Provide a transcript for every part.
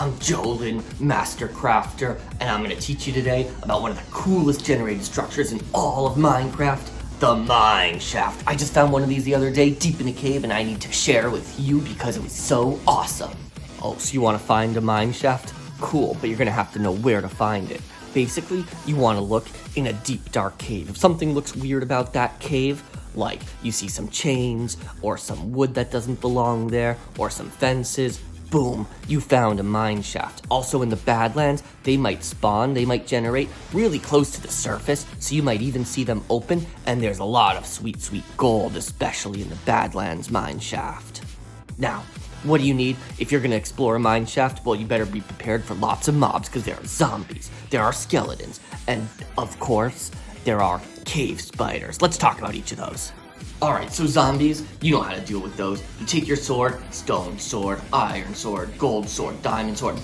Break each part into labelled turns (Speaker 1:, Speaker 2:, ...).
Speaker 1: I'm Joelinn Mastercrafter, and I'm going to teach you today about one of the coolest generated structures in all of Minecraft, the mine shaft. I just found one of these the other day deep in a cave, and I need to share with you because it was so awesome. Oh, so you want to find a mine shaft? Cool, but you're going to have to know where to find it. Basically, you want to look in a deep, dark cave. If something looks weird about that cave, like you see some chains, or some wood that doesn't belong there, or some fences, boom, you found a mine shaft. Also in the Badlands, they might spawn, they might generate really close to the surface, so you might even see them open, and there's a lot of sweet, sweet gold, especially in the Badlands mine shaft. Now, what do you need if you're going to explore a mine shaft? Well, you better be prepared for lots of mobs, because there are zombies, there are skeletons, and of course, there are cave spiders. Let's talk about each of those. Alright, so zombies, you know how to deal with those. You take your sword, stone sword, iron sword, gold sword, diamond sword,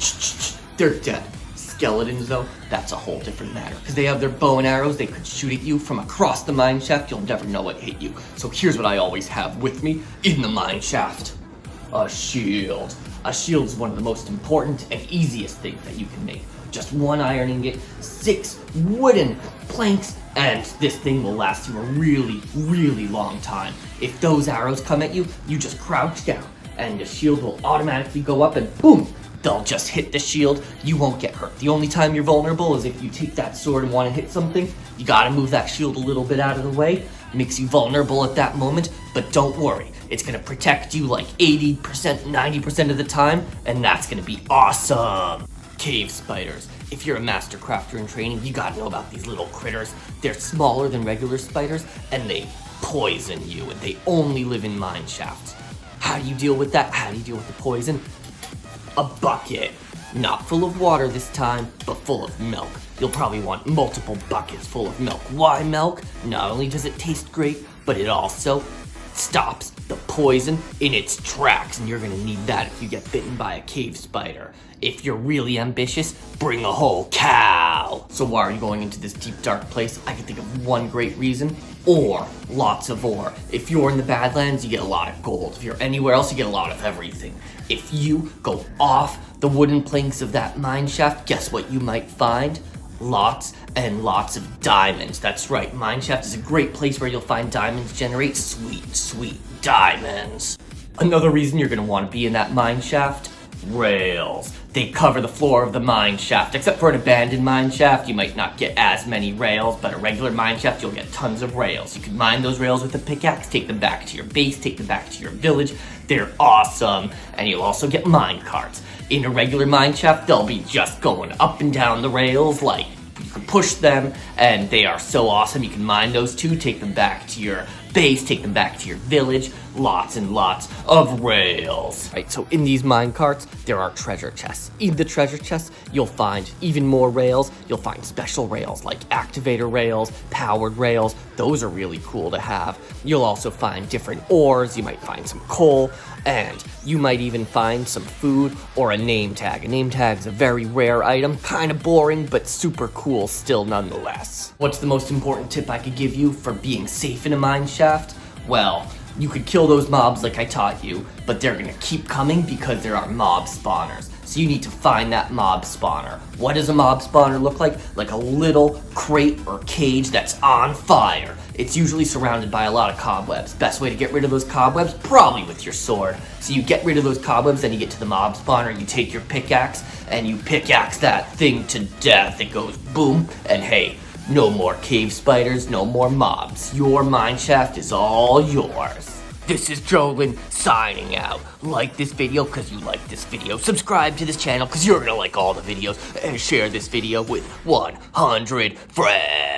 Speaker 1: they're dead. Skeletons though, that's a whole different matter, because they have their bow and arrows, they could shoot at you from across the mine shaft, you'll never know what hit you. So here's what I always have with me in the mine shaft. A shield. A shield is one of the most important and easiest things that you can make. Just one iron ingot, 6 wooden planks, and this thing will last you a really, really long time. If those arrows come at you, you just crouch down, and the shield will automatically go up and boom, they'll just hit the shield, you won't get hurt. The only time you're vulnerable is if you take that sword and want to hit something, you gotta move that shield a little bit out of the way, makes you vulnerable at that moment, but don't worry. It's gonna protect you like 80%, 90% of the time, and that's gonna be awesome. Cave spiders. If you're a master crafter in training, you gotta know about these little critters. They're smaller than regular spiders, and they poison you, and they only live in mine shafts. How do you deal with that? How do you deal with the poison? A bucket. Not full of water this time, but full of milk. You'll probably want multiple buckets full of milk. Why milk? Not only does it taste great, but it also stops the poison in its tracks, and you're gonna need that if you get bitten by a cave spider. If you're really ambitious, bring a whole cow. So why are you going into this deep dark place? I can think of one great reason. Ore. Lots of ore. If you're in the Badlands, you get a lot of gold. If you're anywhere else, you get a lot of everything. If you go off the wooden planks of that mine shaft, guess what you might find? Lots and lots of diamonds. That's right, mine shaft is a great place where you'll find diamonds generate sweet, sweet diamonds. Another reason you're gonna want to be in that mine shaft, rails. They cover the floor of the mine shaft. Except for an abandoned mine shaft, you might not get as many rails, but a regular mine shaft, you'll get tons of rails. You can mine those rails with a pickaxe, take them back to your base, take them back to your village. They're awesome. And you'll also get mine carts. In a regular mine shaft, they'll be just going up and down the rails, like you can push them, and they are so awesome. You can mine those too, take them back to your base, take them back to your village. Lots and lots of rails. Right, so in these mine carts, there are treasure chests. In the treasure chests, you'll find even more rails. You'll find special rails like activator rails, powered rails. Those are really cool to have. You'll also find different ores. You might find some coal, and you might even find some food or a name tag. A name tag is a very rare item, kind of boring, but super cool still nonetheless. What's the most important tip I could give you for being safe in a mine shaft? Well, you could kill those mobs like I taught you, but they're gonna keep coming because there are mob spawners. So you need to find that mob spawner. What does a mob spawner look like? Like a little crate or cage that's on fire. It's usually surrounded by a lot of cobwebs. Best way to get rid of those cobwebs? Probably with your sword. So you get rid of those cobwebs, then you get to the mob spawner, you take your pickaxe, and you pickaxe that thing to death. It goes boom, and hey, no more cave spiders, no more mobs. Your mine shaft is all yours. This is Joelinn signing out. Like this video because you like this video. Subscribe to this channel because you're gonna like all the videos. And share this video with 100 friends.